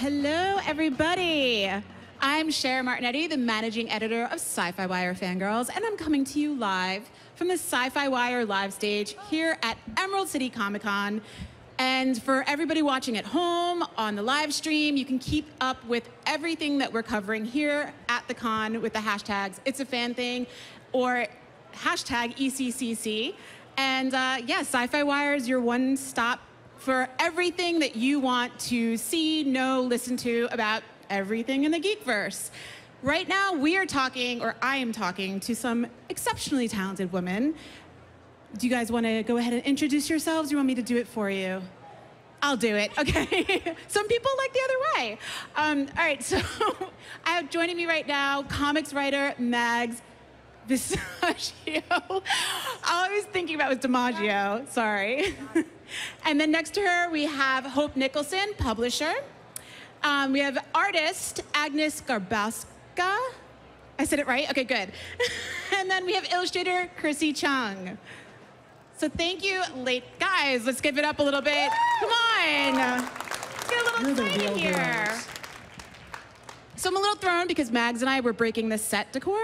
Hello, everybody. I'm Cher Martinetti, the managing editor of SYFY WIRE Fangrrls, and I'm coming to you live from the SYFY WIRE live stage here at Emerald City Comicon. And for everybody watching at home, on the live stream, you can keep up with everything that we're covering here at the con with the hashtags It's a Fan Thing or hashtag ECCC. And yeah, SYFY WIRE is your one-stop for everything that you want to see, know, listen to about everything in the Geekverse. Right now, we are talking, or I am talking, to some exceptionally talented women. Do you guys want to go ahead and introduce yourselves? Do you want me to do it for you? I'll do it, okay. Some people like the other way. All right, so I have joining me right now, comics writer Mags Visaggio. I was thinking about it was DiMaggio, sorry. And then next to her, we have Hope Nicholson, publisher. We have artist Agnes Garbowska. I said it right? Okay, good. And then we have illustrator Chryssy Cheung. So thank you, late guys. Let's give it up a little bit. Come on. Let's get a little excited here. So I'm a little thrown because Mags and I were breaking the set decor,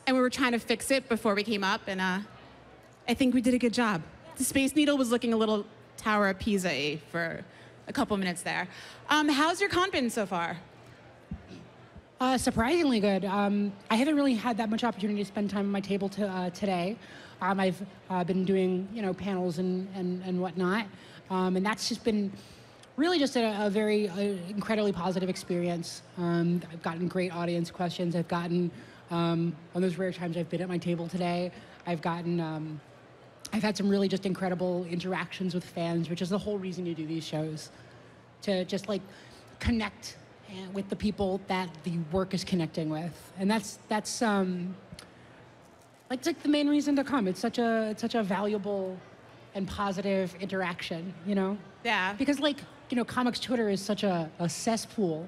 and we were trying to fix it before we came up, and I think we did a good job. The Space Needle was looking a little Tower of Pisa-y for a couple minutes there. How's your con been so far? Surprisingly good. I haven't really had that much opportunity to spend time at my table today. I've been doing, panels and whatnot, and that's just been really just a very incredibly positive experience. I've gotten great audience questions. I've gotten, on those rare times I've been at my table today, I've had some really just incredible interactions with fans, which is the whole reason you do these shows, to just like connect with the people that the work is connecting with, and that's like the main reason to come. It's such a valuable and positive interaction, Yeah. Because comics Twitter is such a cesspool,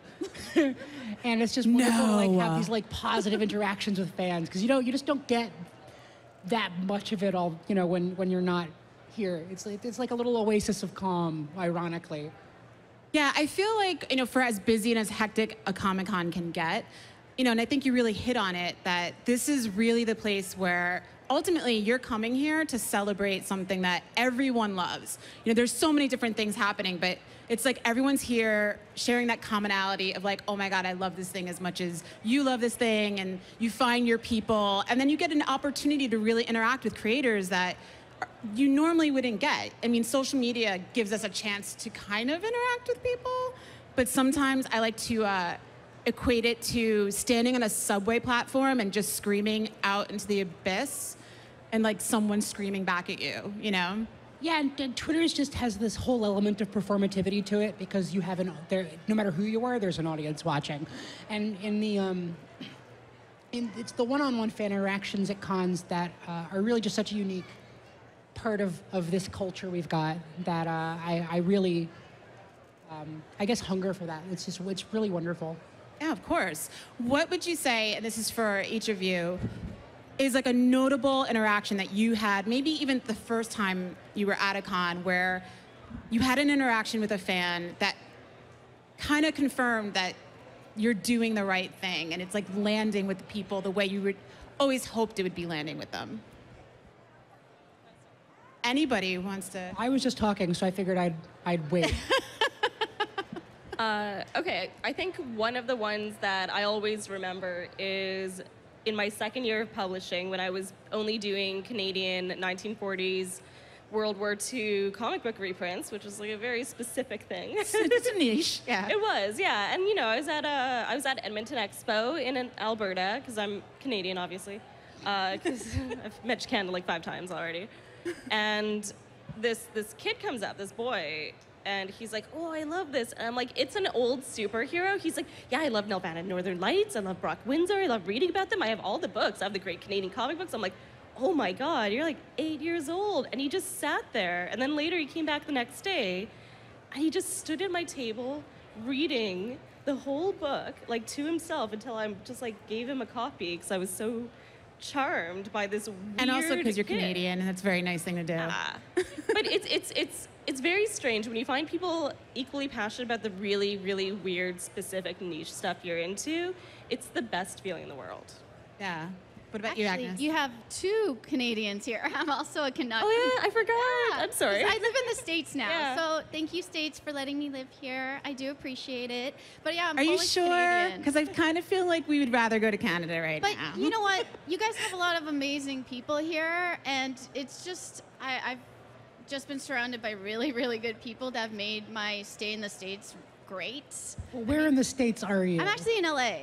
and it's just wonderful to have these positive interactions with fans, because you just don't get that much of it all, when you're not here. It's like a little oasis of calm, ironically. Yeah, I feel like, for as busy and as hectic a Comic-Con can get, and I think you really hit on it, that this is really the place where ultimately you're coming here to celebrate something that everyone loves. There's so many different things happening, but it's like everyone's here sharing that commonality of like, oh my God, I love this thing as much as you love this thing, and you find your people, and then you get an opportunity to really interact with creators that you normally wouldn't get. I mean, social media gives us a chance to kind of interact with people, but sometimes I like to equate it to standing on a subway platform and just screaming out into the abyss, and like someone screaming back at you, Yeah, and Twitter just has this whole element of performativity to it, because you have no matter who you are, there's an audience watching. And it's the one-on-one fan interactions at cons that are really just such a unique part of this culture we've got, that I really, I guess, hunger for that. It's really wonderful. Yeah, of course. What would you say, and this is for each of you, is like a notable interaction that you had, maybe even the first time you were at a con, where you had an interaction with a fan that kind of confirmed that you're doing the right thing, and it's like landing with the people the way you would always hoped it would be landing with them? Anybody who wants to? I was just talking, so I figured I'd wait. Okay, I think one of the ones that I always remember is in my second year of publishing, when I was only doing Canadian 1940s World War II comic book reprints, which was like a very specific thing. It's a niche, yeah. It was, yeah. And I was at Edmonton Expo in Alberta, because I'm Canadian, obviously, because I've mentioned Canada like 5 times already. And this kid comes up, this boy, and he's like, oh, I love this. And I'm like, it's an old superhero. He's like, yeah, I love Nelvana Northern Lights. I love Brock Windsor. I love reading about them. I have all the books. I have the great Canadian comic books. I'm like, oh my God, you're like 8 years old. And he just sat there. And then later he came back the next day, and he just stood at my table reading the whole book, like to himself, until I just like gave him a copy, because I was so charmed by this weird And also because you're kid. Canadian, and that's a very nice thing to do. But it's very strange when you find people equally passionate about the really, really weird, specific niche stuff you're into. It's the best feeling in the world. Yeah. What about you, Actually, Agnes? you have two Canadians here. I'm also a Canuck. Oh yeah, I forgot. Yeah, I'm sorry. 'cause I live in the States now, Yeah. so thank you, States, for letting me live here. I do appreciate it. But yeah, I'm Are you Polish sure? Canadian. Because I kind of feel like we would rather go to Canada right But now. you know what? You guys have a lot of amazing people here, and it's just I've just been surrounded by really, really good people that have made my stay in the States great. Well, where in the States are you? I'm actually in LA.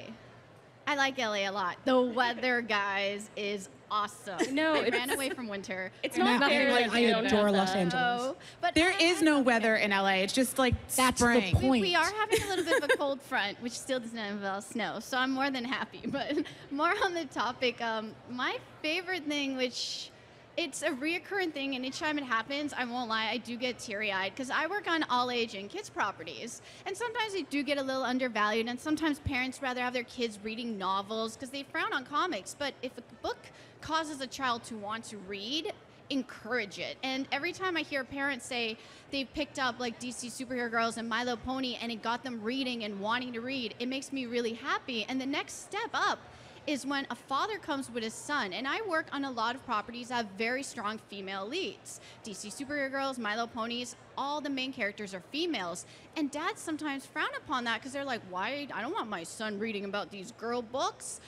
I like LA a lot. The weather, guys, is awesome. No, I it's- ran away from winter. It's And not I- fair. I that you don't adore have Los that. Angeles. Oh, but There I is no love weather it. in LA. It's just like That's the spring. point. We are having a little bit of a cold front, which still doesn't involve snow, so I'm more than happy. But more on the topic, my favorite thing, which it's a reoccurring thing, and each time it happens, I won't lie, I do get teary-eyed, because I work on all-age and kids properties, and sometimes they do get a little undervalued, and sometimes parents rather have their kids reading novels because they frown on comics. But if a book causes a child to want to read, encourage it. And every time I hear parents say they've picked up like DC Superhero Girls and My Little Pony and it got them reading and wanting to read, it makes me really happy. And the next step up is when a father comes with his son. And I work on a lot of properties that have very strong female leads. DC Superhero Girls, My Little Ponies, all the main characters are females. And dads sometimes frown upon that because they're like, why? I don't want my son reading about these girl books.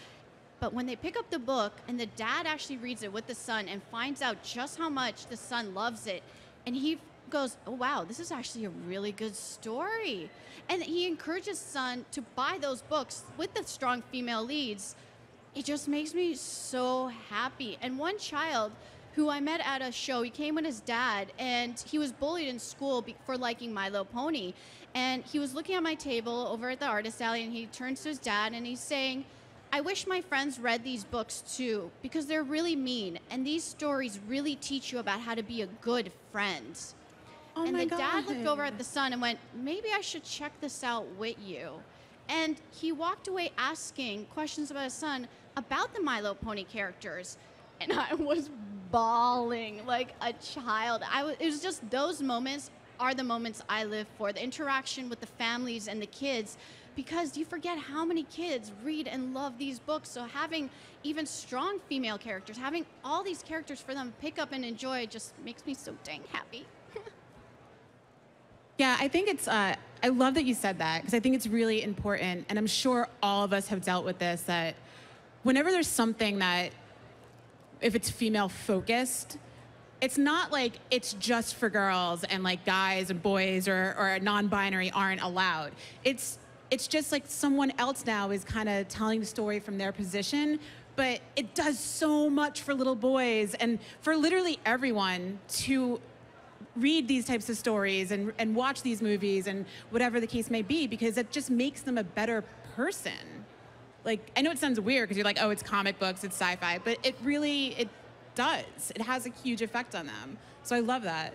But when they pick up the book and the dad actually reads it with the son and finds out just how much the son loves it, and he goes, oh wow, this is actually a really good story. And he encourages son to buy those books with the strong female leads. It just makes me so happy. And one child who I met at a show, he came with his dad, and he was bullied in school for liking My Little Pony. And he was looking at my table over at the artist alley, and he turns to his dad and he's saying, I wish my friends read these books too, because they're really mean, and these stories really teach you about how to be a good friend. Oh And my the dad looked God. over at the son and went, maybe I should check this out with you. And he walked away asking questions about his son about the My Little Pony characters. And I was bawling like a child. It was just those moments are the moments I live for, the interaction with the families and the kids, because you forget how many kids read and love these books. So having even strong female characters, having all these characters for them to pick up and enjoy just makes me so dang happy. Yeah, I think it's, I love that you said that, because I think it's really important, and I'm sure all of us have dealt with this, that whenever there's something that, if it's female focused, it's not like it's just for girls and like guys and boys or non-binary aren't allowed. It's just like someone else now is kind of telling the story from their position, but it does so much for little boys and for literally everyone to read these types of stories and watch these movies and whatever the case may be, because it just makes them a better person. Like, I know it sounds weird because you're like, oh, it's comic books, it's sci-fi, but it really does. It has a huge effect on them. So I love that.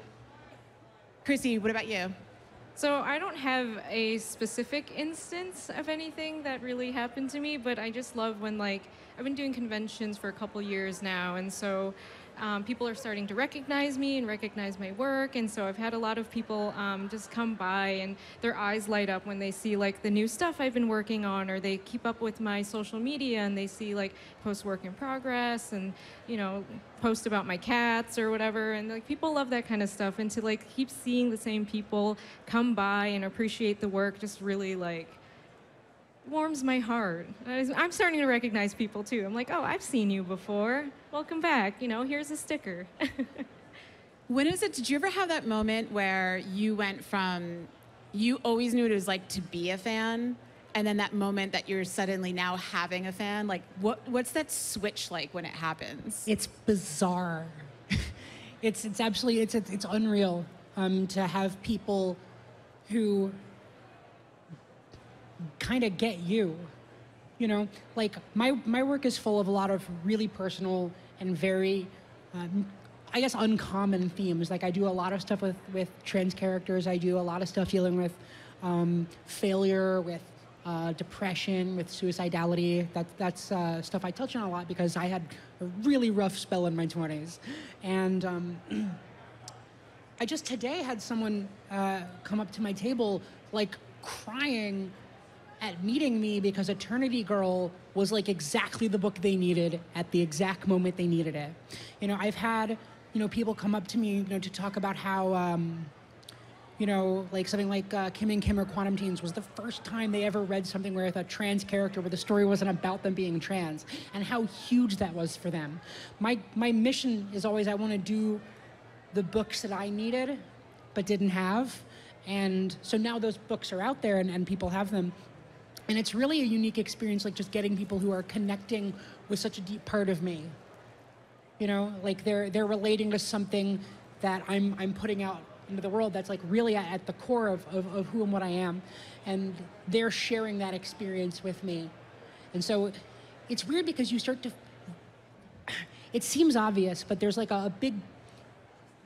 Chryssy, what about you? So I don't have a specific instance of anything that really happened to me, but I just love when, like, I've been doing conventions for a couple years now, and so people are starting to recognize me and recognize my work, and so I've had a lot of people just come by and their eyes light up when they see like the new stuff I've been working on, or they keep up with my social media and they see like post work in progress and, you know, post about my cats or whatever, and like people love that kind of stuff, and to like keep seeing the same people come by and appreciate the work just really like warms my heart. I'm starting to recognize people too. I'm like, oh, I've seen you before. Welcome back. You know, here's a sticker. When is it, did you ever have that moment where you went from, you always knew what it was like to be a fan, and then that moment that you're suddenly now having a fan? Like, what's that switch like when it happens? It's bizarre. It's absolutely, it's unreal to have people who kind of get you, you know, like my work is full of a lot of really personal and very, I guess, uncommon themes. Like I do a lot of stuff with trans characters. I do a lot of stuff dealing with failure, with depression, with suicidality. That's stuff I touch on a lot because I had a really rough spell in my 20s. And I just today had someone come up to my table, like crying at meeting me because Eternity Girl was like exactly the book they needed at the exact moment they needed it. You know, I've had, people come up to me, to talk about how, like something like Kim and Kim or Quantum Teens was the first time they ever read something with a trans character where the story wasn't about them being trans, and how huge that was for them. My mission is always I want to do the books that I needed but didn't have. And so now those books are out there and people have them. And it's really a unique experience, like just getting people who are connecting with such a deep part of me. Like they're relating to something that I'm putting out into the world that's like really at the core of who and what I am. And they're sharing that experience with me. And so it's weird because you start to, it seems obvious, but there's like a big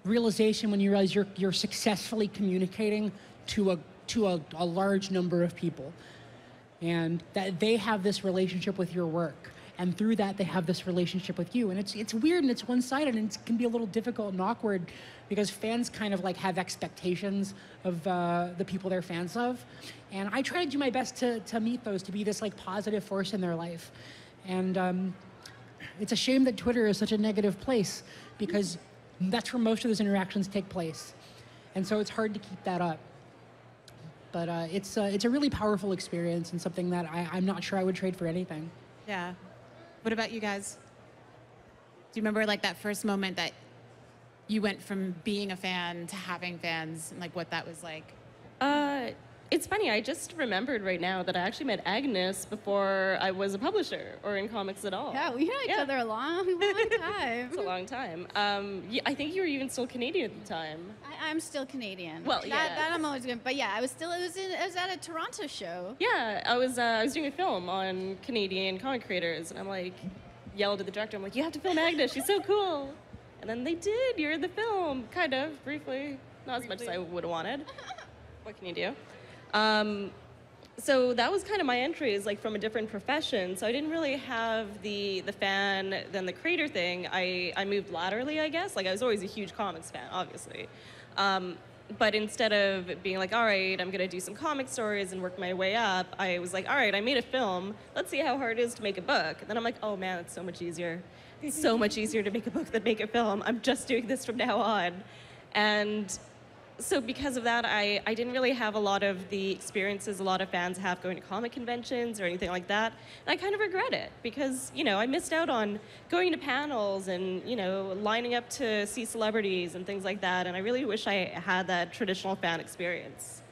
realization when you realize you're successfully communicating to a large number of people, and that they have this relationship with your work, and through that they have this relationship with you. And it's weird and it's one-sided, and it can be a little difficult and awkward because fans kind of like have expectations of the people they're fans of, and I try to do my best to meet those, to be this like positive force in their life. And it's a shame that Twitter is such a negative place, because that's where most of those interactions take place. And so it's hard to keep that up. But it's a really powerful experience, and something that I'm not sure I would trade for anything. Yeah. What about you guys? Do you remember like that first moment that you went from being a fan to having fans, and like what that was like? It's funny, I just remembered right now that I actually met Agnes before I was a publisher or in comics at all. Yeah, we knew each other a long time. It's a long time. I think you were even still Canadian at the time. I'm still Canadian. Well, yeah. That I'm always good. But yeah, I was at a Toronto show. Yeah, I was doing a film on Canadian comic creators, and I'm like, yelled at the director, I'm like, you have to film Agnes, she's so cool. And then they did, you're in the film, kind of, briefly. Not as much as I would have wanted. What can you do? So that was kind of my entry, is like from a different profession. So I didn't really have the fan, then the creator thing. I moved laterally, I guess. Like I was always a huge comics fan, obviously. But instead of being like, all right, I'm going to do some comic stories and work my way up, I was like, all right, I made a film. Let's see how hard it is to make a book. And then I'm like, oh man, it's so much easier. It's so much easier to make a book than make a film. I'm just doing this from now on. And so because of that, I didn't really have a lot of the experiences a lot of fans have going to comic conventions or anything like that. And I kind of regret it because, I missed out on going to panels and, lining up to see celebrities and things like that. And I really wish I had that traditional fan experience.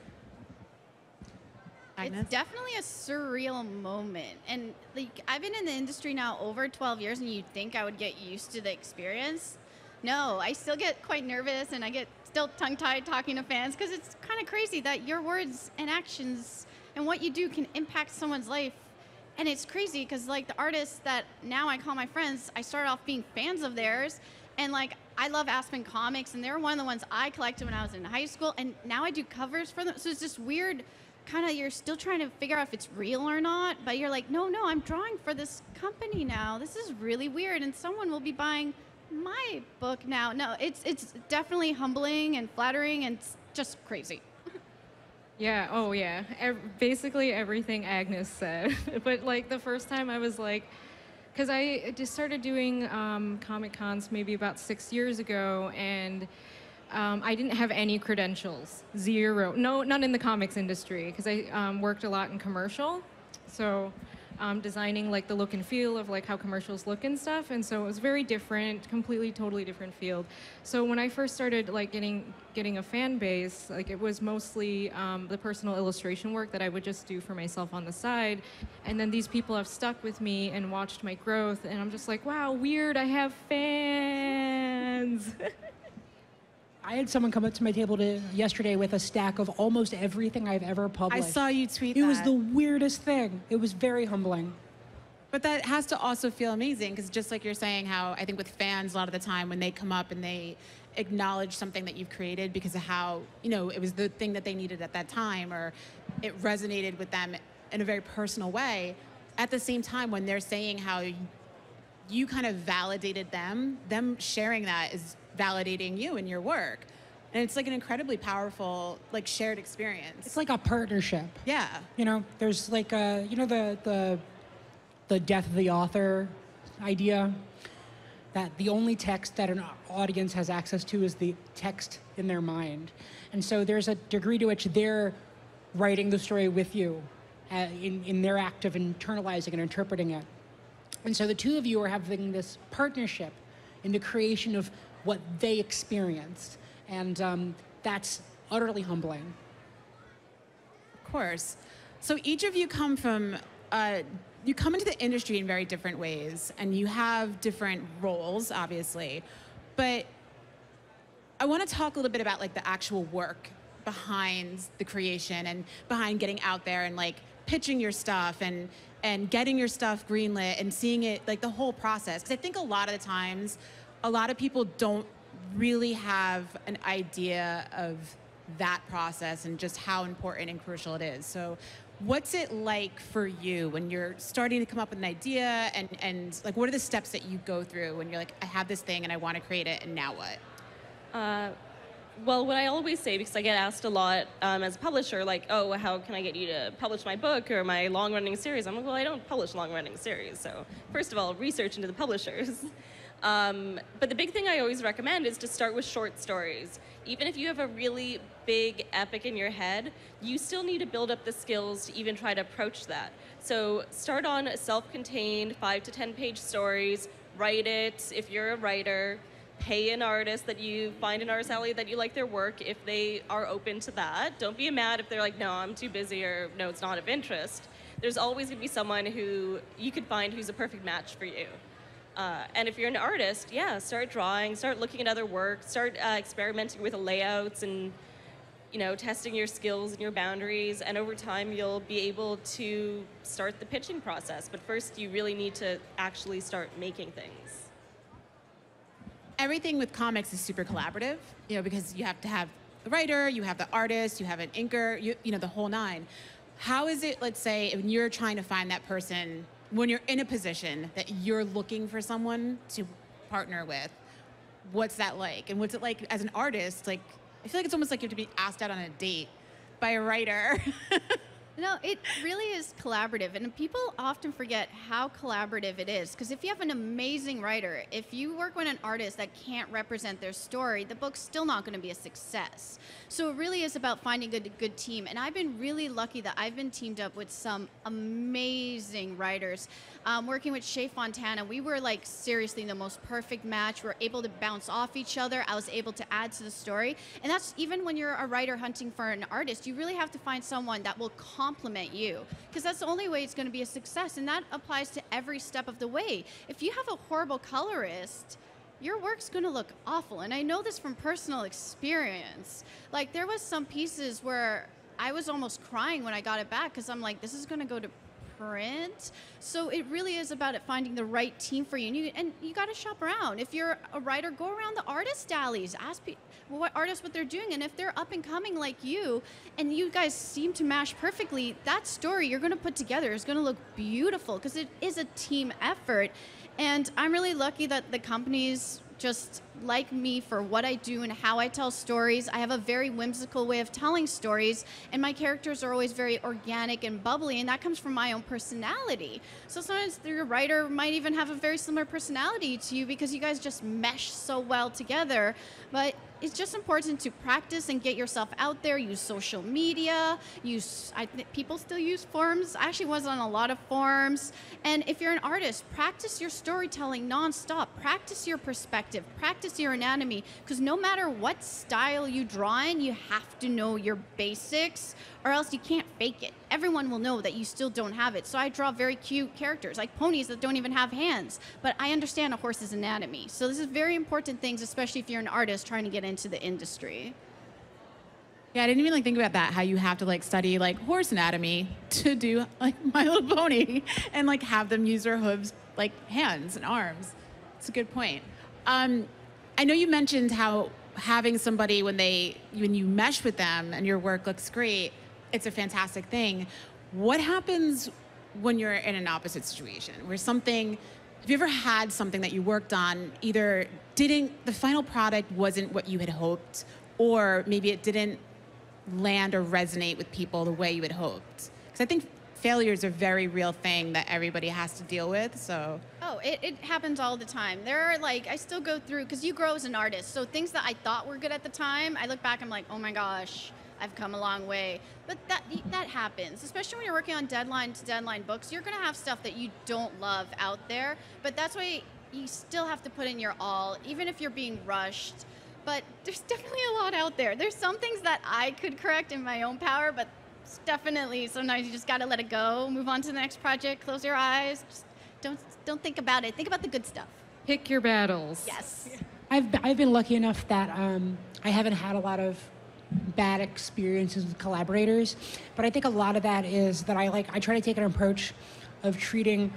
Agnes? It's definitely a surreal moment. And like I've been in the industry now over 12 years, and you'd think I would get used to the experience. No, I still get quite nervous, and I get still tongue-tied talking to fans, because it's kind of crazy that your words and actions and what you do can impact someone's life. And it's crazy because like the artists that now I call my friends, I started off being fans of theirs, and like I love Aspen Comics, and they're one of the ones I collected when I was in high school, and now I do covers for them. So it's this weird kind of, you're still trying to figure out if it's real or not, but you're like, no, I'm drawing for this company now. This is really weird, and someone will be buying my book now. No, it's definitely humbling and flattering, and it's just crazy. Yeah, oh yeah. Basically everything Agnes said. But like the first time I was like, because I just started doing Comic Cons maybe about 6 years ago, and I didn't have any credentials, zero, none in the comics industry, because I worked a lot in commercial, so designing like the look and feel of like how commercials look and stuff, and so it was very different, completely, totally different field. So when I first started like getting a fan base, like it was mostly the personal illustration work that I would just do for myself on the side, and then these people have stuck with me and watched my growth, and I'm just like, wow, weird, I have fans. I had someone come up to my table yesterday with a stack of almost everything I've ever I published. saw you tweet that. It was the weirdest thing. It was very humbling. But that has to also feel amazing, because just like you're saying, how I think with fans a lot of the time when they come up and they acknowledge something that you've created because of how, it was the thing that they needed at that time, or it resonated with them in a very personal way. At the same time, when they're saying how you kind of validated them sharing that is validating you and your work. And it's like an incredibly powerful, like, shared experience. It's like a partnership. Yeah. You know, there's like a, you know, the death of the author idea, that the only text that an audience has access to is the text in their mind. And so there's a degree to which they're writing the story with you in their act of internalizing and interpreting it. And so the two of you are having this partnership in the creation of what they experienced. And that's utterly humbling. Of course. So each of you come from, you come into the industry in very different ways, and you have different roles, obviously. But I want to talk a little bit about, like, the actual work behind the creation and behind getting out there and, like, pitching your stuff and getting your stuff greenlit and seeing it, like, the whole process. Because I think a lot of the times, a lot of people don't really have an idea of that process and just how important and crucial it is. So what's it like for you when you're starting to come up with an idea, and like, what are the steps that you go through when you're like, I have this thing and I want to create it, and now what? Well, what I always say, because I get asked a lot as a publisher, like, oh, how can I get you to publish my book or my long-running series? I'm like, well, I don't publish long-running series. So first of all, research into the publishers. But the big thing I always recommend is to start with short stories. Even if you have a really big epic in your head, you still need to build up the skills to even try to approach that. So start on self-contained 5 to 10 page stories, write it if you're a writer, pay an artist that you find an artist alley that you like their work if they are open to that. Don't be mad if they're like, no, I'm too busy, or no, it's not of interest. There's always going to be someone who you could find who's a perfect match for you. And if you're an artist, yeah, start drawing, start looking at other work, start experimenting with layouts and, you know, testing your skills and your boundaries. And over time, you'll be able to start the pitching process. But first, you really need to actually start making things. Everything with comics is super collaborative, you know, because you have to have the writer, you have the artist, you have an inker, you know, the whole nine. How is it, let's say, when you're trying to find that person, when you're in a position that you're looking for someone to partner with, what's that like? And what's it like as an artist? Like, I feel like it's almost like you have to be asked out on a date by a writer. No, it really is collaborative, and people often forget how collaborative it is, because if you have an amazing writer, if you work with an artist that can't represent their story, the book's still not going to be a success. So it really is about finding a good team, and I've been really lucky that I've been teamed up with some amazing writers. Working with Shea Fontana, we were like seriously the most perfect match. We were able to bounce off each other. I was able to add to the story, and that's even when you're a writer hunting for an artist, you really have to find someone that will complement you, because that's the only way it's going to be a success, and that applies to every step of the way. If you have a horrible colorist, your work's going to look awful, and I know this from personal experience. Like, there was some pieces where I was almost crying when I got it back, because I'm like, this is going to go to print. So it really is about finding the right team for you, and you got to shop around. If you're a writer, go around the artist alleys, ask what artists what they're doing, and if they're up and coming like you, and you guys seem to mash perfectly, that story you're going to put together is going to look beautiful, because it is a team effort. And I'm really lucky that the companies just like me for what I do and how I tell stories. I have a very whimsical way of telling stories, and my characters are always very organic and bubbly, and that comes from my own personality. So sometimes your writer might even have a very similar personality to you, because you guys just mesh so well together. But it's just important to practice and get yourself out there, use social media, people still use forums. I actually was on a lot of forums. And if you're an artist, practice your storytelling nonstop. Practice your perspective, practice your anatomy, because no matter what style you draw in, you have to know your basics, or else you can't fake it. Everyone will know that you still don't have it. So I draw very cute characters, like ponies that don't even have hands, but I understand a horse's anatomy. So this is very important things, especially if you're an artist trying to get into the industry. Yeah, I didn't even think about that, how you have to study horse anatomy to do My Little Pony and have them use their hooves like hands and arms. It's a good point. I know you mentioned how having somebody when you mesh with them and your work looks great, it's a fantastic thing. what happens when you're in an opposite situation, where something, have you ever had something that you worked on, either the final product wasn't what you had hoped, or maybe it didn't land or resonate with people the way you had hoped? Because I think failure is a very real thing that everybody has to deal with, so. Oh, it happens all the time. There are like, I still go through, because you grow as an artist, so things that I thought were good at the time, I look back, I'm like, oh my gosh, I've come a long way. But that happens, especially when you're working on deadline to deadline books. You're gonna have stuff that you don't love out there, but that's why you still have to put in your all, even if you're being rushed. But there's definitely a lot out there. There's some things that I could correct in my own power, but definitely sometimes you just gotta let it go, move on to the next project, close your eyes, just don't think about it. Think about the good stuff. Pick your battles. Yes. I've been lucky enough that I haven't had a lot of bad experiences with collaborators, but I think a lot of that is that I try to take an approach of treating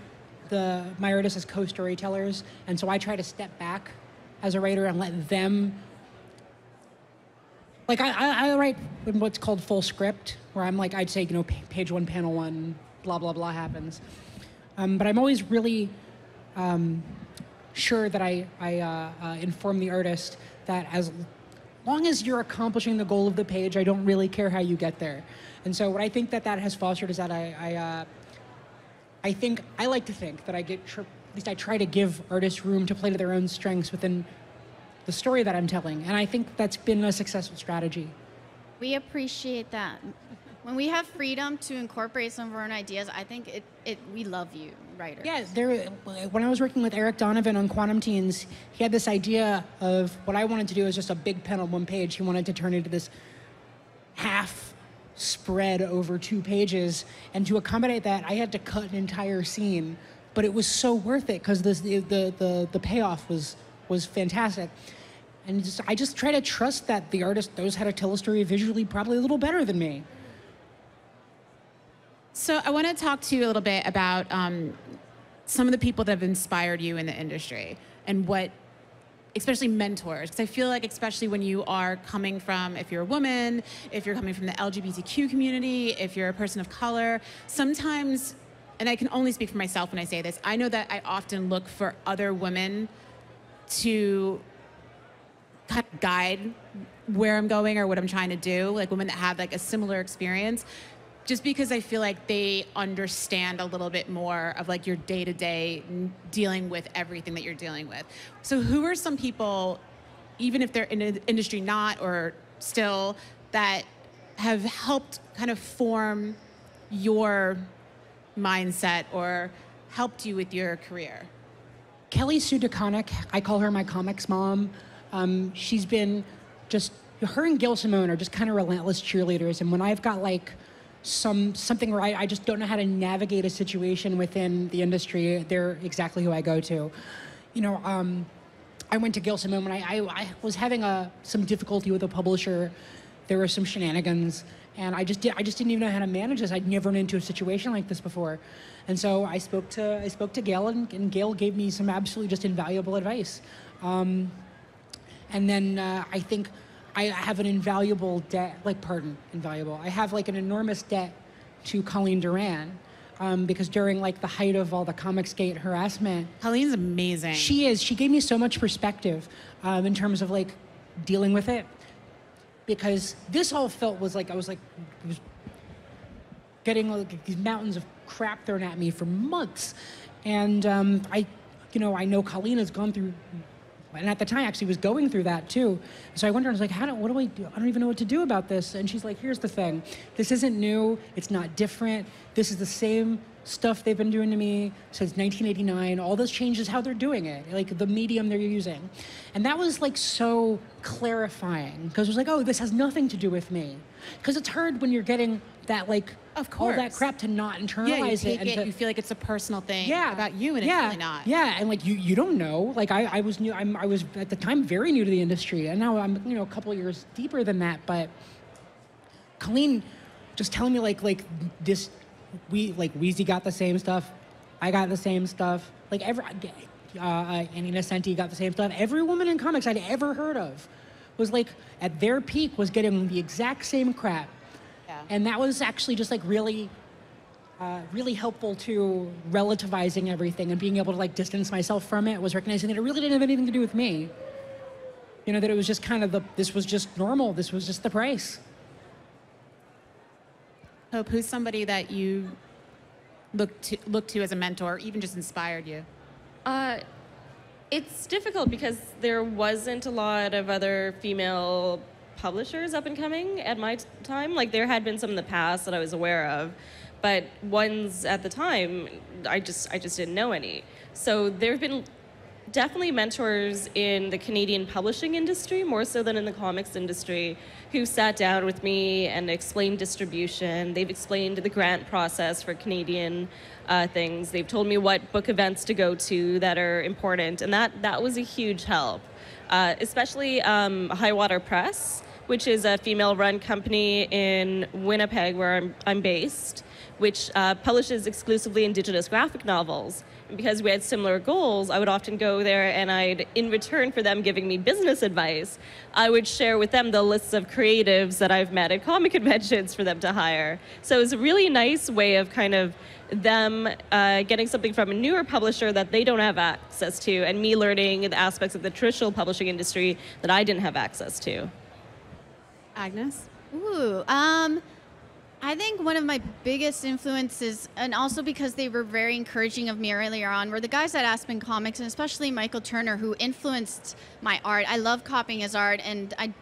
my artists as co-storytellers, and so I try to step back as a writer and let them. Like I write what's called full script, where I'm like, I'd say, page 1, panel 1, blah blah blah happens, but I'm always really sure that I inform the artist that as long as you're accomplishing the goal of the page, I don't really care how you get there. And so what I think that has fostered is that I like to think that at least I try to give artists room to play to their own strengths within the story that I'm telling. And I think that's been a successful strategy. We appreciate that. When we have freedom to incorporate some of our own ideas, I think we love you, writers. Yeah, when I was working with Eric Donovan on Quantum Teens, he had this idea of what I wanted to do is just a big pen on one page. He wanted to turn it into this half spread over 2 pages. And to accommodate that, I had to cut an entire scene. But it was so worth it because the payoff was fantastic. And I just try to trust that the artist knows how to tell a story visually probably a little better than me. So I want to talk to you a little bit about some of the people that have inspired you in the industry and what, especially mentors, because I feel like especially when you are coming from, if you're a woman, if you're coming from the LGBTQ community, if you're a person of color, sometimes, and I can only speak for myself when I say this, I know that I often look for other women to kind of guide where I'm going or what I'm trying to do, like women that have like a similar experience, just because I feel like they understand a little bit more of like your day-to-day dealing with everything that you're dealing with. So who are some people, even if they're in an industry not or still, that have helped kind of form your mindset or helped you with your career? Kelly Sue DeConnick, I call her my comics mom. She's been her and Gail Simone are just kind of relentless cheerleaders. And when I've got like something where I just don't know how to navigate a situation within the industry, they're exactly who I go to. I went to Gail Simone when I was having some difficulty with a publisher. There were some shenanigans, and I just didn't even know how to manage this. I'd never run into a situation like this before. And so I spoke to Gail, and Gail gave me some absolutely just invaluable advice. And then I think I have an invaluable debt, invaluable. I have like an enormous debt to Colleen Duran, because during like the height of all the Comicsgate harassment. Colleen's amazing. She is. She gave me so much perspective in terms of like dealing with it, because this all felt was getting like these mountains of crap thrown at me for months, and I know Colleen has gone through. And at the time, actually, was going through that too. So I wondered, I was like, what do I do? I don't even know what to do about this. And she's like, here's the thing. This isn't new. It's not different. This is the same stuff they've been doing to me since 1989. All this changes how they're doing it, like the medium they're using. And that was like so clarifying, because it was like, oh, this has nothing to do with me. Because it's hard when you're getting that like, of course, all that crap to not internalize it. And you feel like it's a personal thing about you, and it's really not. Yeah, and like you don't know. Like I was new. I was at the time very new to the industry, and now I'm a couple of years deeper than that. But Colleen just telling me like this, Weezy got the same stuff, I got the same stuff. Like Annie Nascenti got the same stuff. Every woman in comics I'd ever heard of was like at their peak was getting the exact same crap. Yeah. And that was actually just like really really helpful to relativizing everything and being able to like distance myself from it was recognizing that it really didn't have anything to do with me. You know, that it was just kind of this was just normal, this was just the price. Hope, who's somebody that you look to as a mentor, or even just inspired you? It's difficult because there wasn't a lot of other female publishers up and coming at my time. Like, there had been some in the past that I was aware of, but ones at the time, I just didn't know any. So there have been definitely mentors in the Canadian publishing industry, more so than in the comics industry, who sat down with me and explained distribution. They've explained the grant process for Canadian things. They've told me what book events to go to that are important, and that was a huge help. Especially High Water Press, which is a female-run company in Winnipeg, where I'm based, which publishes exclusively Indigenous graphic novels. And because we had similar goals, I would often go there, and in return for them giving me business advice, I would share with them the lists of creatives that I've met at comic conventions for them to hire. So it was a really nice way of kind of them getting something from a newer publisher that they don't have access to, and me learning the aspects of the traditional publishing industry that I didn't have access to. Agnes? Ooh, I think one of my biggest influences, and also because they were very encouraging of me earlier on, were the guys at Aspen Comics, and especially Michael Turner, who influenced my art. I love copying his art, and I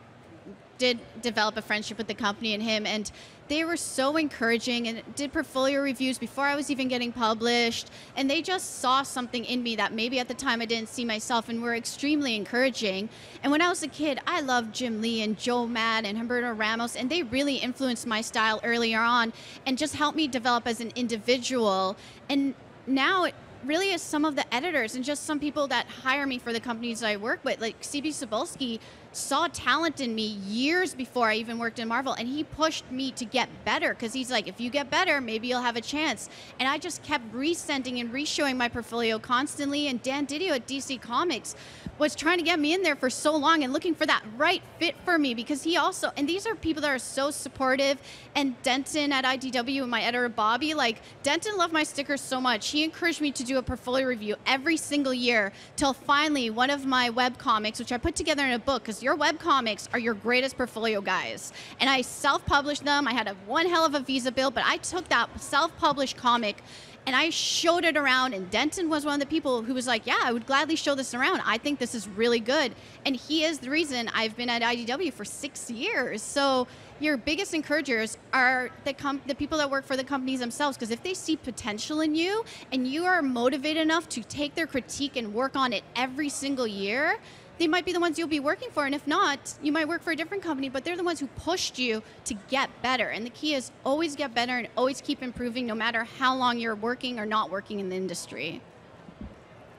did develop a friendship with the company and him, and they were so encouraging and did portfolio reviews before I was even getting published, and they just saw something in me that maybe at the time I didn't see myself, and were extremely encouraging. And when I was a kid, I loved Jim Lee and Joe Mad and Humberto Ramos, and they really influenced my style earlier on and just helped me develop as an individual. And now it really is some of the editors and just some people that hire me for the companies I work with, like C.B. Cebulski saw talent in me years before I even worked in Marvel, and he pushed me to get better, because he's like, if you get better, maybe you'll have a chance. And I just kept resending and reshowing my portfolio constantly, and Dan Didio at DC Comics was trying to get me in there for so long and looking for that right fit for me, because he also, and these are people that are so supportive, and Denton at IDW and my editor Bobby, like Denton loved my stickers so much, he encouraged me to do a portfolio review every single year, till finally one of my web comics, which I put together in a book, because your web comics are your greatest portfolio guys, and I self-published them. I had one hell of a visa bill, but I took that self-published comic and I showed it around, and Denton was one of the people who was like, yeah, I would gladly show this around. I think this is really good. And he is the reason I've been at IDW for 6 years. So your biggest encouragers are the people that work for the companies themselves, because if they see potential in you and you are motivated enough to take their critique and work on it every single year, they might be the ones you'll be working for, and if not, you might work for a different company, but they're the ones who pushed you to get better. And the key is always get better and always keep improving, no matter how long you're working or not working in the industry.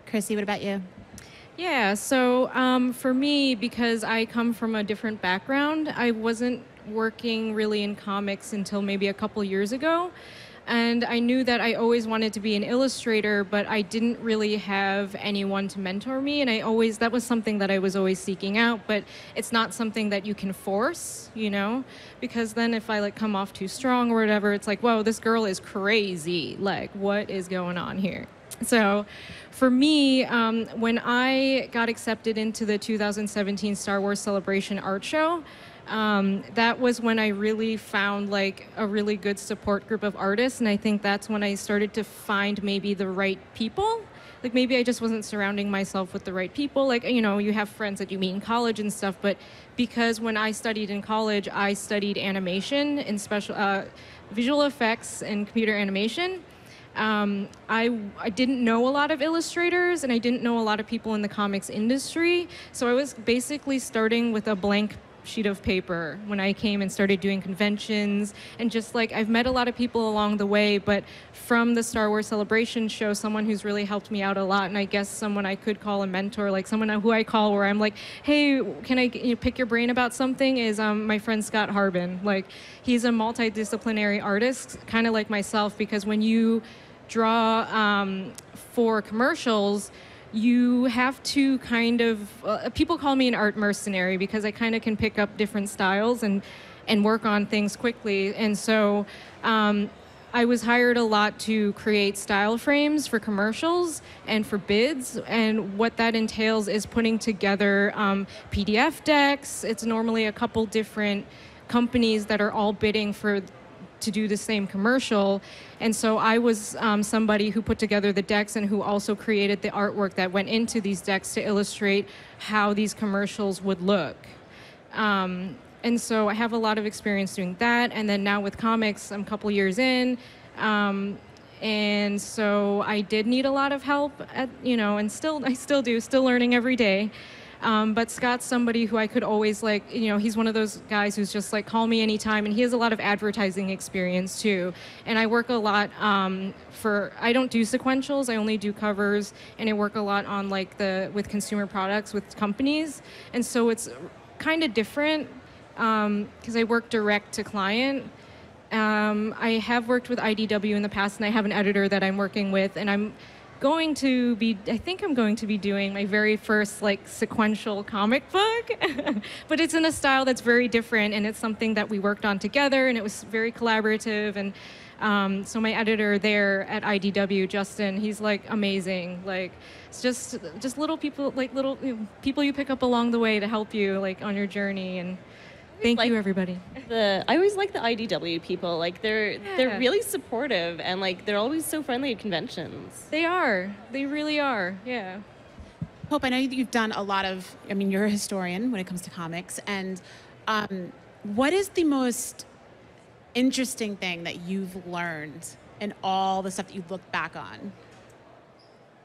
Chryssy, what about you? Yeah, so for me, because I come from a different background, I wasn't working really in comics until maybe a couple years ago. And I knew that I always wanted to be an illustrator, but I didn't really have anyone to mentor me. And that was something that I was always seeking out, but it's not something that you can force, you know? Because then if I like come off too strong or whatever, it's like, whoa, this girl is crazy. Like, what is going on here? So for me, when I got accepted into the 2017 Star Wars Celebration art show, that was when I really found like a really good support group of artists, and I think that's when I started to find maybe the right people. Like maybe I just wasn't surrounding myself with the right people. Like, you know, you have friends that you meet in college and stuff, but because when I studied in college, I studied animation and special visual effects and computer animation. I didn't know a lot of illustrators, and I didn't know a lot of people in the comics industry, so I was basically starting with a blank sheet of paper when I came and started doing conventions, and just like I've met a lot of people along the way, but from the Star Wars Celebration show, someone who's really helped me out a lot, and I guess someone I could call a mentor, like someone who I call where I'm like, hey, can I pick your brain about something, is my friend Scott Harbin. Like, he's a multidisciplinary artist, kind of like myself, because when you draw for commercials, you have to kind of, people call me an art mercenary because I kind of can pick up different styles and work on things quickly. And so I was hired a lot to create style frames for commercials and for bids, and what that entails is putting together PDF decks. It's normally a couple different companies that are all bidding to do the same commercial, and so I was somebody who put together the decks and who also created the artwork that went into these decks to illustrate how these commercials would look. And so I have a lot of experience doing that. And then now with comics, I'm a couple years in. And so I did need a lot of help and I still do, still learning every day. But Scott's somebody who I could always he's one of those guys who's just like, call me anytime. And he has a lot of advertising experience too. And I work a lot I don't do sequentials, I only do covers. And I work a lot on with consumer products with companies. And so it's kind of different. Because I work direct to client. I have worked with IDW in the past, and I have an editor that I'm working with, and I think I'm going to be doing my very first sequential comic book, but it's in a style that's very different, and it's something that we worked on together, and it was very collaborative, and so my editor there at IDW, Justin, he's amazing. It's just little people, little people you pick up along the way to help you on your journey. And thank you, everybody. I always like the IDW people. They're really supportive, and they're always so friendly at conventions. They are. They really are. Yeah. Hope, I know you've done a lot of. You're a historian when it comes to comics, and what is the most interesting thing that you've learned in all the stuff that you look back on?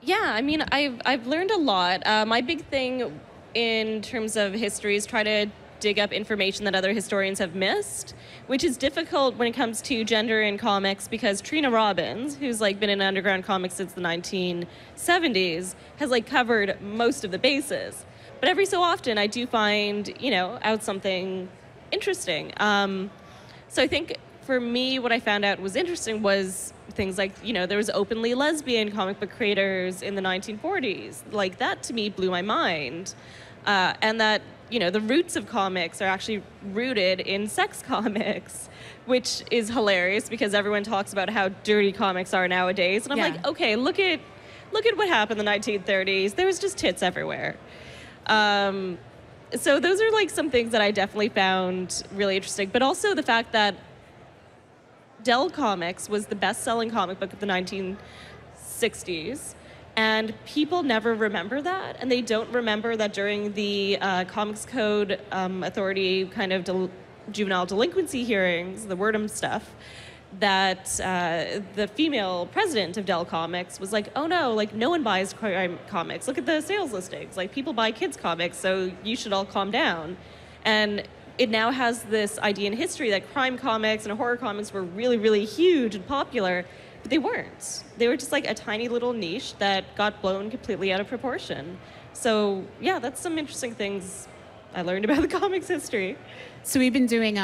Yeah, I've learned a lot. My big thing in terms of history is try to dig up information that other historians have missed, which is difficult when it comes to gender in comics because Trina Robbins, who's been in underground comics since the 1970s, has covered most of the bases. But every so often I do find, out something interesting. So I think for me, what I found out was interesting was things there was openly lesbian comic book creators in the 1940s. That to me blew my mind. And that the roots of comics are actually rooted in sex comics, which is hilarious because everyone talks about how dirty comics are nowadays. And I'm okay, look at what happened in the 1930s. There was just tits everywhere. So those are some things that I definitely found really interesting. But also the fact that Dell Comics was the best-selling comic book of the 1960s. And people never remember that, and they don't remember that during the Comics Code Authority kind of juvenile delinquency hearings, the Wordham stuff, that the female president of Dell Comics was oh no, no one buys crime comics. Look at the sales listings. People buy kids comics, so you should all calm down. And it now has this idea in history that crime comics and horror comics were really, really huge and popular. But they weren't. They were just a tiny little niche that got blown completely out of proportion. So yeah, that's some interesting things I learned about the comics history. So we've been doing,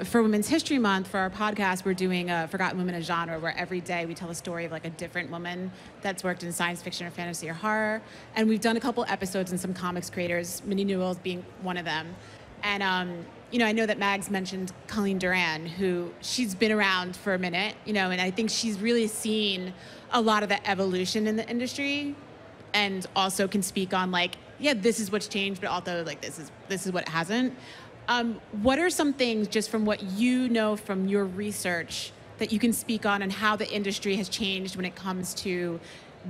for Women's History Month, for our podcast, we're doing Forgotten Women of Genre, where every day we tell a story of a different woman that's worked in science fiction or fantasy or horror. And we've done a couple episodes in some comics creators, Minnie Newells being one of them. And I know that Mags mentioned Colleen Duran, who she's been around for a minute, and I think she's really seen a lot of the evolution in the industry, and also can speak on this is what's changed, but also this is what hasn't. What are some things just from what you know from your research that you can speak on and how the industry has changed when it comes to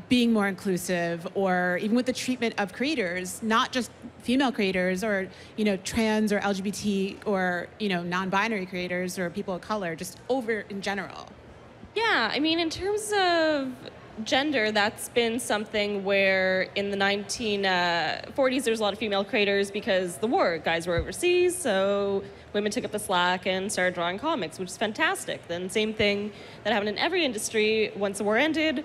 being more inclusive, or even with the treatment of creators, not just female creators or trans or LGBT or non-binary creators or people of color, just over in general? Yeah, in terms of gender, that's been something where in the 1940s there's a lot of female creators because the war, guys were overseas, so women took up the slack and started drawing comics, which is fantastic. Then same thing that happened in every industry once the war ended.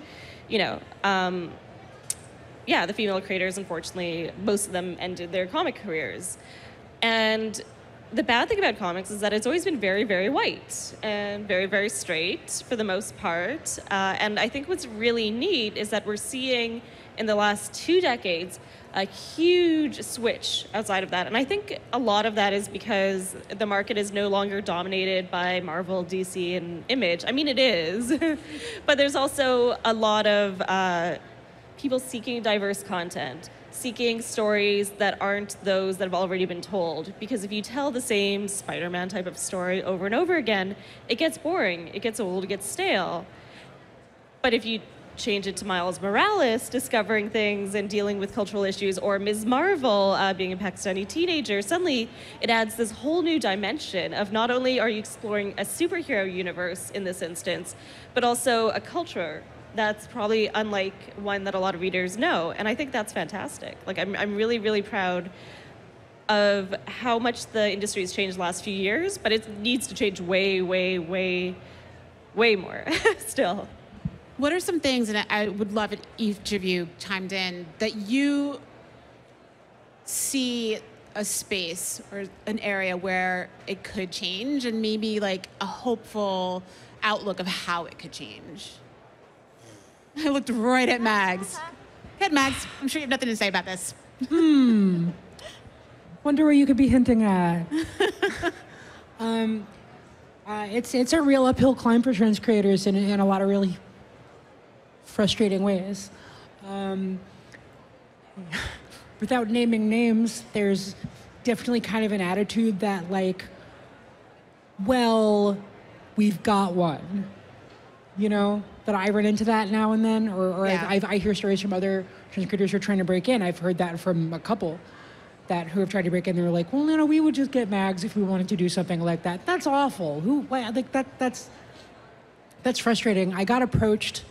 The female creators, unfortunately, most of them ended their comic careers. And the bad thing about comics is that it's always been very, very white and very, very straight for the most part. And I think what's really neat is that we're seeing in the last 2 decades, a huge switch outside of that. And I think a lot of that is because the market is no longer dominated by Marvel, DC, and Image. I mean, it is, but there's also a lot of people seeking diverse content, seeking stories that aren't those that have already been told. Because if you tell the same Spider-Man type of story over and over again, it gets boring, it gets old, it gets stale. But if you change it to Miles Morales discovering things and dealing with cultural issues, or Ms. Marvel being a Pakistani teenager, suddenly it adds this whole new dimension of not only are you exploring a superhero universe in this instance, but also a culture that's probably unlike one that a lot of readers know. And I think that's fantastic. Like, I'm really, really proud of how much the industry has changed the last few years, but it needs to change way, way, way, way more still. What are some things, and I would love it each of you chimed in, that you see a space or an area where it could change, and maybe like a hopeful outlook of how it could change? I looked right at Mags. Go ahead, Mags. I'm sure you have nothing to say about this. Wonder where you could be hinting at. It's a real uphill climb for trans creators in a lot of really frustrating ways. Without naming names, there's definitely kind of an attitude that, like, well, we've got one. You know, that I run into that now and then, or Yeah. I hear stories from other trans creators who are trying to break in. I've heard that from a couple who have tried to break in. They were like, well, you know, we would just get Mags if we wanted to do something like that. That's awful. That's frustrating. I got approached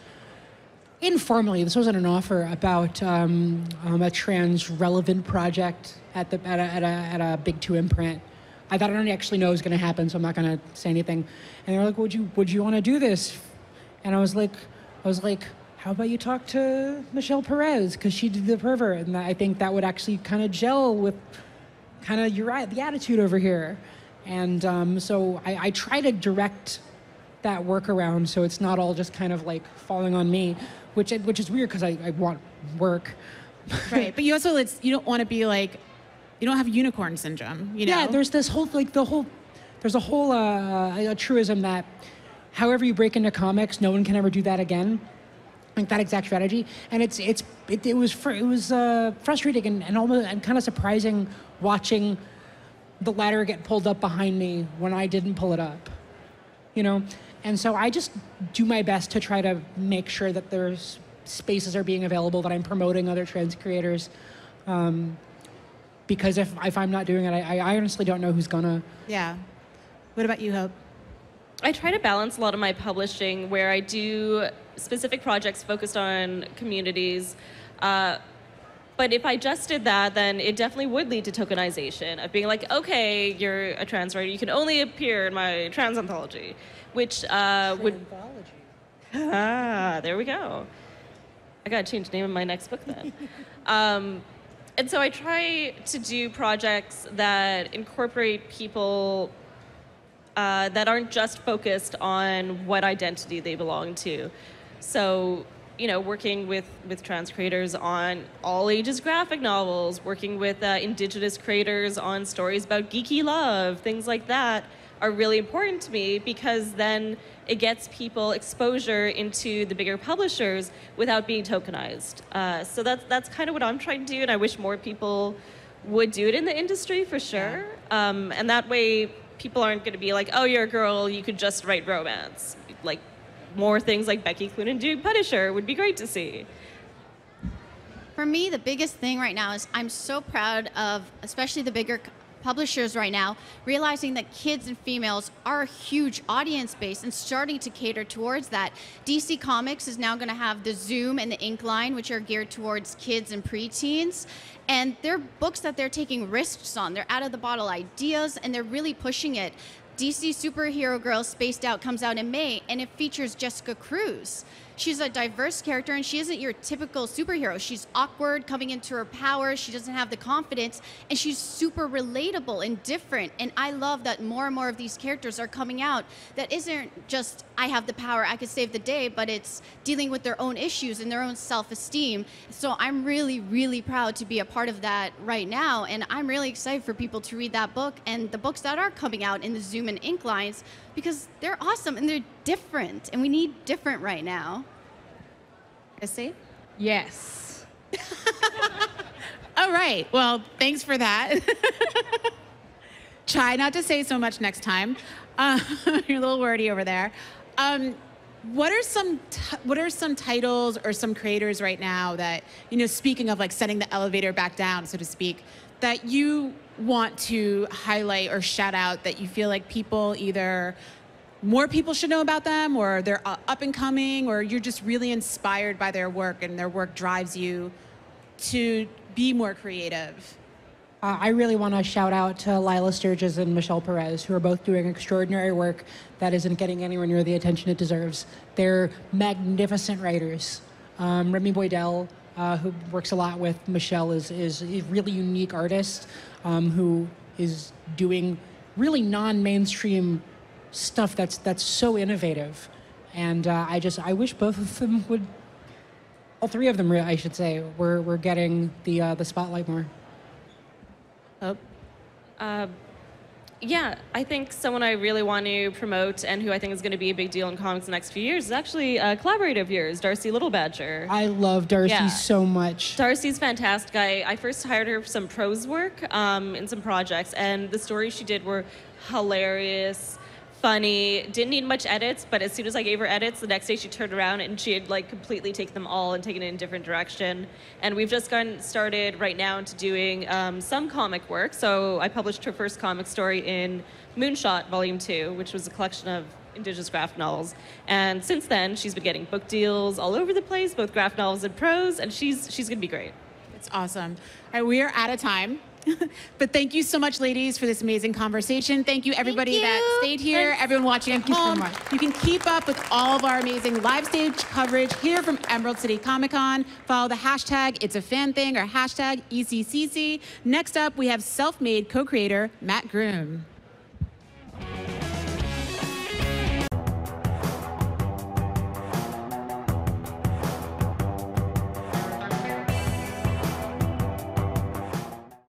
informally, this wasn't an offer, about a trans relevant project at a big 2 imprint. I thought I don't actually know it was going to happen, so I'm not going to say anything. And they were like, would you want to do this? And I was like, how about you talk to Michelle Perez, because she did The Pervert, and I think that would actually kind of gel with kind of the attitude over here. And so I try to direct that work around so it's not all just kind of like falling on me, which is weird because I want work. Right, but you also, you don't want to be like, you don't have unicorn syndrome, you know? Yeah, there's this whole, there's a whole a truism that however you break into comics, no one can ever do that again. Like that exact strategy. And it was frustrating and almost and kind of surprising watching the ladder get pulled up behind me when I didn't pull it up, you know? And so I just do my best to try to make sure that there's spaces are being available, that I'm promoting other trans creators. Because if I'm not doing it, I honestly don't know who's gonna. Yeah. What about you, Hope? I try to balance a lot of my publishing where I do specific projects focused on communities. But if I just did that, then it definitely would lead to tokenization of being like, okay, you're a trans writer, you can only appear in my trans anthology, which would... there we go. I gotta change the name of my next book then. And so I try to do projects that incorporate people that aren't just focused on what identity they belong to. So, you know, working with trans creators on all ages graphic novels, working with indigenous creators on stories about geeky love, things like that are really important to me because then it gets people exposure into the bigger publishers without being tokenized. So that's kind of what I'm trying to do, and I wish more people would do it in the industry for sure. And that way people aren't going to be like, oh, you're a girl, you could just write romance. Like, more things like Becky Cloonan doing Punisher would be great to see. For me, the biggest thing right now is I'm so proud of, especially the bigger publishers right now, realizing that kids and females are a huge audience base and starting to cater towards that. DC Comics is now going to have the Zoom and the Ink line, which are geared towards kids and preteens. And they're books that they're taking risks on. They're out-of-the-bottle ideas, and they're really pushing it. DC Superhero Girl Spaced Out comes out in May, and it features Jessica Cruz. she's a diverse character, and she isn't your typical superhero. She's awkward, coming into her power. She doesn't have the confidence, and she's super relatable and different. And I love that more and more of these characters are coming out that isn't just, I have the power, I could save the day, but it's dealing with their own issues and their own self-esteem. So I'm really, really proud to be a part of that right now, and I'm really excited for people to read that book and the books that are coming out in the Zoom and ink lines, because they're awesome and they're different, and we need different right now. Chryssy? Yes. All right. Well, thanks for that. Try not to say so much next time. You're a little wordy over there. What are some titles or some creators right now that, you know, speaking of like setting the elevator back down, so to speak, that you want to highlight or shout out, that you feel like people either more people should know about them, or they're up and coming, or you're just really inspired by their work and their work drives you to be more creative? I really want to shout out to Lila Sturgis and Michelle Perez, who are both doing extraordinary work that isn't getting anywhere near the attention it deserves. They're magnificent writers. Remy Boydell, who works a lot with Michelle, is a really unique artist who is doing really non-mainstream stuff that's so innovative. And I wish both of them would, all three of them, I should say, were getting the spotlight more. Oh. Yeah, I think someone I really want to promote and who I think is going to be a big deal in comics the next few years is actually a collaborator of yours, Darcy Littlebadger. I love Darcy so much. Darcy's fantastic. I first hired her for some prose work in some projects, and the stories she did were hilarious, funny, didn't need much edits, but as soon as I gave her edits, the next day she turned around and she had like completely taken them all and taken it in a different direction. And we've just gotten started right now into doing some comic work. So I published her first comic story in Moonshot Volume 2, which was a collection of Indigenous graphic novels. And since then, she's been getting book deals all over the place, both graphic novels and prose, and she's gonna be great. It's awesome. All right, we are out of time. But thank you so much, ladies, for this amazing conversation. Thank you, everybody that stayed here, everyone watching at home. So much. You can keep up with all of our amazing live stage coverage here from Emerald City Comicon. Follow the hashtag It's a Fan Thing or hashtag ECCC. Next up, we have self-made co-creator Matt Groom.